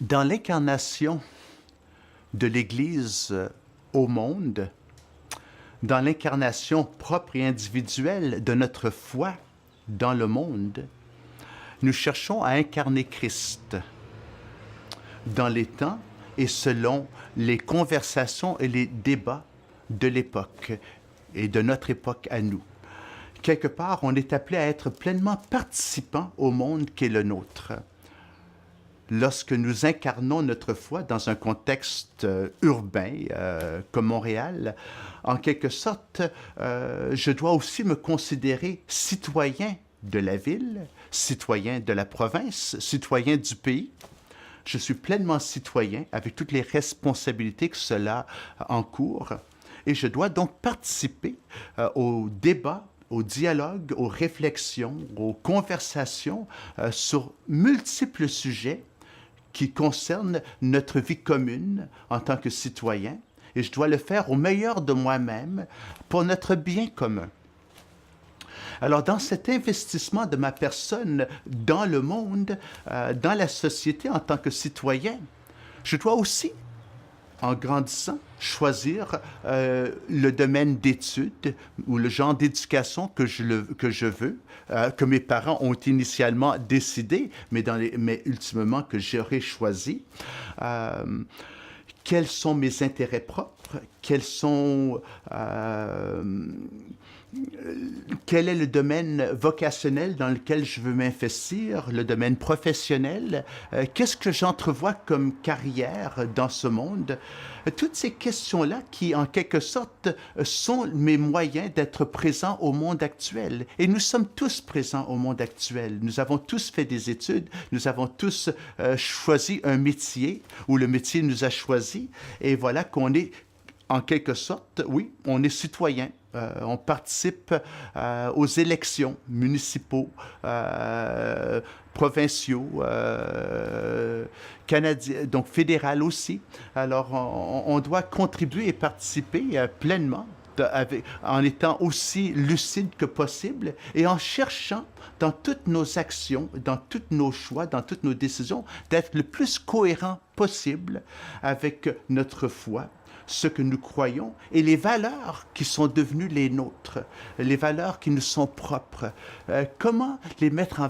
Dans l'incarnation de l'Église au monde, dans l'incarnation propre et individuelle de notre foi dans le monde, nous cherchons à incarner Christ dans les temps et selon les conversations et les débats de l'époque et de notre époque à nous. Quelque part, on est appelé à être pleinement participant au monde qui est le nôtre. Lorsque nous incarnons notre foi dans un contexte urbain comme Montréal, en quelque sorte, je dois aussi me considérer citoyen de la ville, citoyen de la province, citoyen du pays. Je suis pleinement citoyen avec toutes les responsabilités que cela encourt et je dois donc participer au débat, au dialogue, aux réflexions, aux conversations sur multiples sujets qui concernent notre vie commune en tant que citoyen, et je dois le faire au meilleur de moi-même pour notre bien commun. Alors, dans cet investissement de ma personne dans le monde, dans la société en tant que citoyen, je dois aussi, en grandissant, choisir le domaine d'études ou le genre d'éducation que je veux, que mes parents ont initialement décidé, mais ultimement que j'aurais choisi. Quels sont mes intérêts propres? Quel est le domaine vocationnel dans lequel je veux m'investir, le domaine professionnel? Qu'est-ce que j'entrevois comme carrière dans ce monde? Toutes ces questions-là qui, en quelque sorte, sont mes moyens d'être présent au monde actuel. Et nous sommes tous présents au monde actuel. Nous avons tous fait des études, nous avons tous choisi un métier, ou le métier nous a choisi, et voilà qu'on est, en quelque sorte, oui, on est citoyen. On participe aux élections municipaux, provinciaux, canadiens, donc fédérales aussi. Alors, on doit contribuer et participer pleinement en étant aussi lucide que possible et en cherchant dans toutes nos actions, dans tous nos choix, dans toutes nos décisions, d'être le plus cohérent possible avec notre foi, ce que nous croyons et les valeurs qui sont devenues les nôtres, les valeurs qui nous sont propres. Comment les mettre en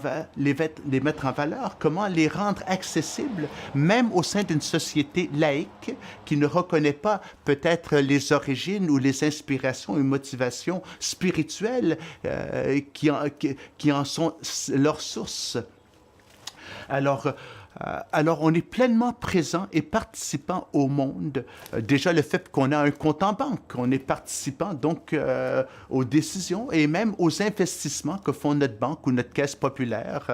valeur, comment les rendre accessibles, même au sein d'une société laïque qui ne reconnaît pas peut-être les origines ou les inspirations et motivations spirituelles qui en sont leur source. Alors, on est pleinement présent et participant au monde. Déjà, le fait qu'on a un compte en banque, on est participant donc aux décisions et même aux investissements que font notre banque ou notre caisse populaire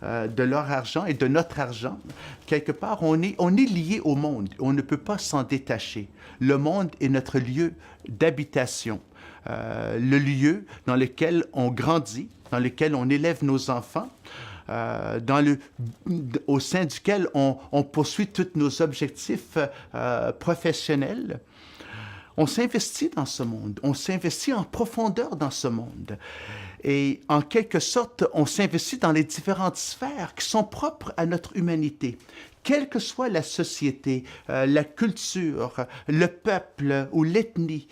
de leur argent et de notre argent. Quelque part, on est lié au monde. On ne peut pas s'en détacher. Le monde est notre lieu d'habitation. Le lieu dans lequel on grandit, dans lequel on élève nos enfants, au sein duquel on poursuit tous nos objectifs professionnels. On s'investit dans ce monde, on s'investit en profondeur dans ce monde. Et en quelque sorte, on s'investit dans les différentes sphères qui sont propres à notre humanité. Quelle que soit la société, la culture, le peuple ou l'ethnie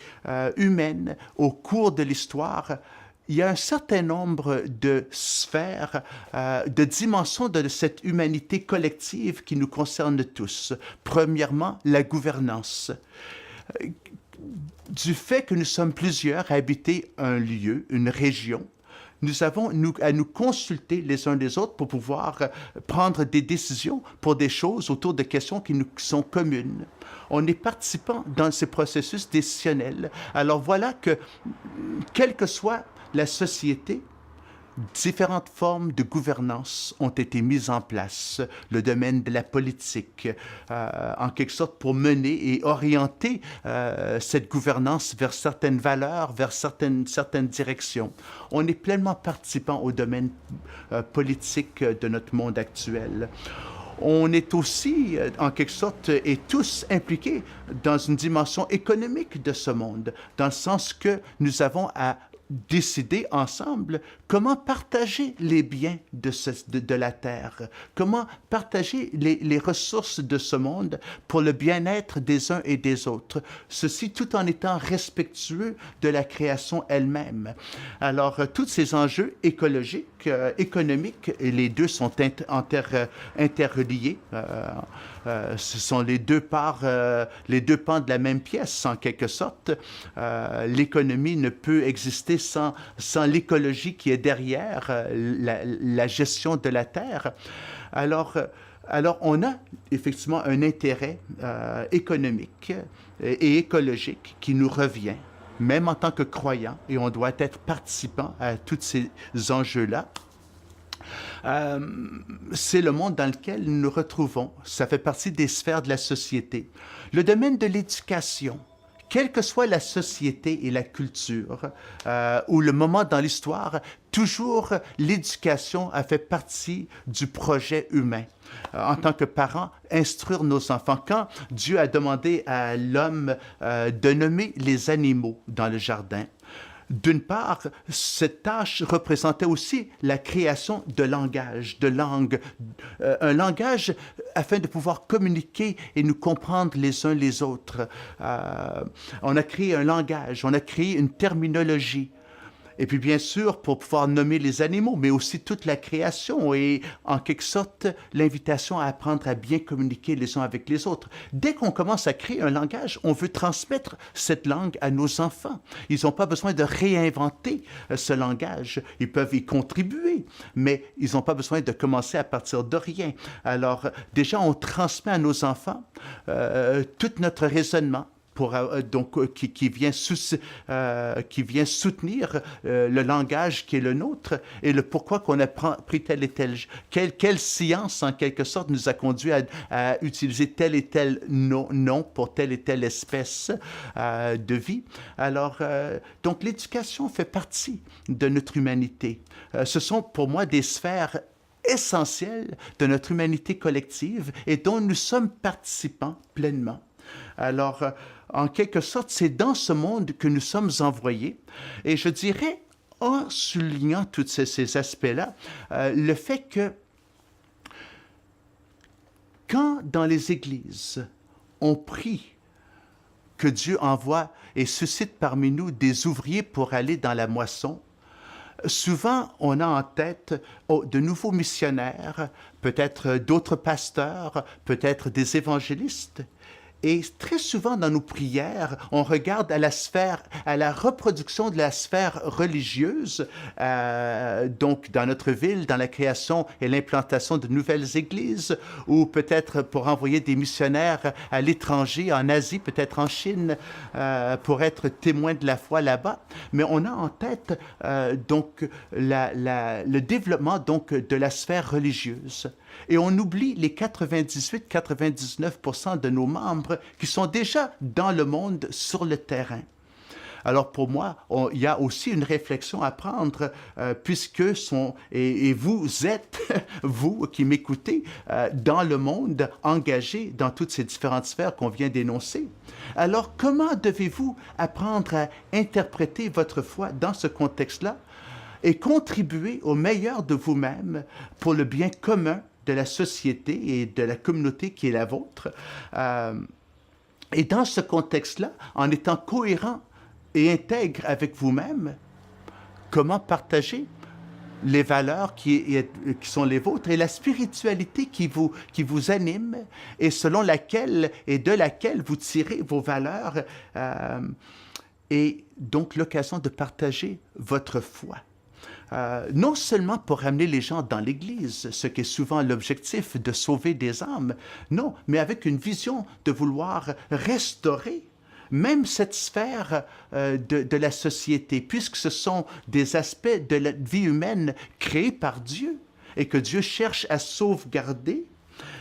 humaine au cours de l'histoire, il y a un certain nombre de sphères, de dimensions de cette humanité collective qui nous concerne tous. Premièrement, la gouvernance. Du fait que nous sommes plusieurs à habiter un lieu, une région, nous avons à nous consulter les uns les autres pour pouvoir prendre des décisions pour des choses autour de questions qui nous sont communes. On est participant dans ces processus décisionnels. Alors voilà que, quelle que soit la société, différentes formes de gouvernance ont été mises en place. Le domaine de la politique, en quelque sorte pour mener et orienter cette gouvernance vers certaines valeurs, vers certaines directions. On est pleinement participant au domaine politique de notre monde actuel. On est aussi, en quelque sorte, et tous impliqués dans une dimension économique de ce monde, dans le sens que nous avons à décider ensemble comment partager les biens de la terre, comment partager les ressources de ce monde pour le bien-être des uns et des autres. Ceci tout en étant respectueux de la création elle-même. Alors, tous ces enjeux écologiques, économiques, et les deux sont interreliés. Ce sont les deux pans de la même pièce, en quelque sorte. L'économie ne peut exister sans l'écologie qui est derrière la gestion de la terre. Alors, on a effectivement un intérêt économique et écologique qui nous revient, même en tant que croyants, et on doit être participant à tous ces enjeux-là. C'est le monde dans lequel nous nous retrouvons. Ça fait partie des sphères de la société. Le domaine de l'éducation, quelle que soit la société et la culture, ou le moment dans l'histoire, toujours l'éducation a fait partie du projet humain. En tant que parents, instruire nos enfants. Quand Dieu a demandé à l'homme de nommer les animaux dans le jardin, d'une part, cette tâche représentait aussi la création de langage, de langue, un langage afin de pouvoir communiquer et nous comprendre les uns les autres. On a créé un langage, on a créé une terminologie. Et puis bien sûr, pour pouvoir nommer les animaux, mais aussi toute la création et en quelque sorte l'invitation à apprendre à bien communiquer les uns avec les autres. Dès qu'on commence à créer un langage, on veut transmettre cette langue à nos enfants. Ils n'ont pas besoin de réinventer ce langage. Ils peuvent y contribuer, mais ils n'ont pas besoin de commencer à partir de rien. Alors déjà, on transmet à nos enfants tout notre raisonnement, qui vient soutenir le langage qui est le nôtre et le pourquoi qu'on a pris tel et tel. Quelle science, en quelque sorte, nous a conduit à utiliser tel et tel nom pour telle et telle espèce de vie. Alors, donc l'éducation fait partie de notre humanité. Ce sont pour moi des sphères essentielles de notre humanité collective et dont nous sommes participants pleinement. Alors, en quelque sorte, c'est dans ce monde que nous sommes envoyés. Et je dirais, en soulignant tous ces aspects-là, le fait que quand dans les églises, on prie que Dieu envoie et suscite parmi nous des ouvriers pour aller dans la moisson, souvent, on a en tête de nouveaux missionnaires, peut-être d'autres pasteurs, peut-être des évangélistes. Et très souvent dans nos prières, on regarde à la reproduction de la sphère religieuse, donc dans notre ville, dans la création et l'implantation de nouvelles églises, ou peut-être pour envoyer des missionnaires à l'étranger, en Asie, peut-être en Chine, pour être témoins de la foi là-bas. Mais on a en tête donc le développement donc de la sphère religieuse. Et on oublie les 98-99% de nos membres qui sont déjà dans le monde, sur le terrain. Alors pour moi, il y a aussi une réflexion à prendre, puisque et vous êtes, vous qui m'écoutez, dans le monde, engagés dans toutes ces différentes sphères qu'on vient d'énoncer. Alors comment devez-vous apprendre à interpréter votre foi dans ce contexte-là et contribuer au meilleur de vous-même pour le bien commun de la société et de la communauté qui est la vôtre. Et dans ce contexte-là, en étant cohérent et intègre avec vous-même, comment partager les valeurs qui sont les vôtres et la spiritualité qui vous anime et selon laquelle et de laquelle vous tirez vos valeurs et donc l'occasion de partager votre foi. Non seulement pour ramener les gens dans l'Église, ce qui est souvent l'objectif de sauver des âmes, non, mais avec une vision de vouloir restaurer même cette sphère de la société, puisque ce sont des aspects de la vie humaine créés par Dieu et que Dieu cherche à sauvegarder.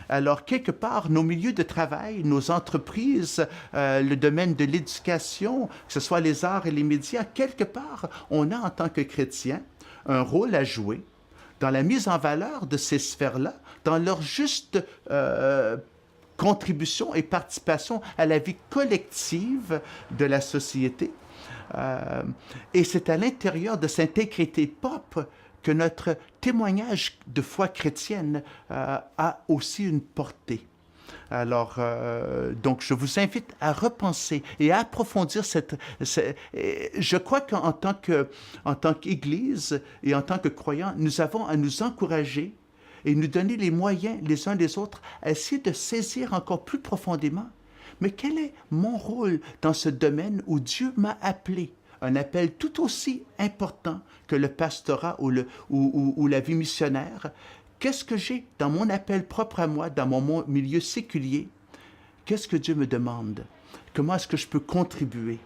Alors, quelque part, nos milieux de travail, nos entreprises, le domaine de l'éducation, que ce soit les arts et les médias, quelque part, on a en tant que chrétiens un rôle à jouer dans la mise en valeur de ces sphères-là, dans leur juste contribution et participation à la vie collective de la société. Euh, et c'est à l'intérieur de cette intégrité propre que notre témoignage de foi chrétienne a aussi une portée. Alors, donc, je vous invite à repenser et à approfondir je crois en tant qu'Église et en tant que croyants, nous avons à nous encourager et nous donner les moyens les uns les autres à essayer de saisir encore plus profondément. Mais quel est mon rôle dans ce domaine où Dieu m'a appelé? Un appel tout aussi important que le pastorat ou la vie missionnaire. Qu'est-ce que j'ai dans mon appel propre à moi, dans mon milieu séculier? Qu'est-ce que Dieu me demande? Comment est-ce que je peux contribuer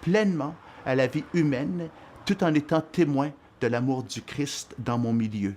pleinement à la vie humaine tout en étant témoin de l'amour du Christ dans mon milieu?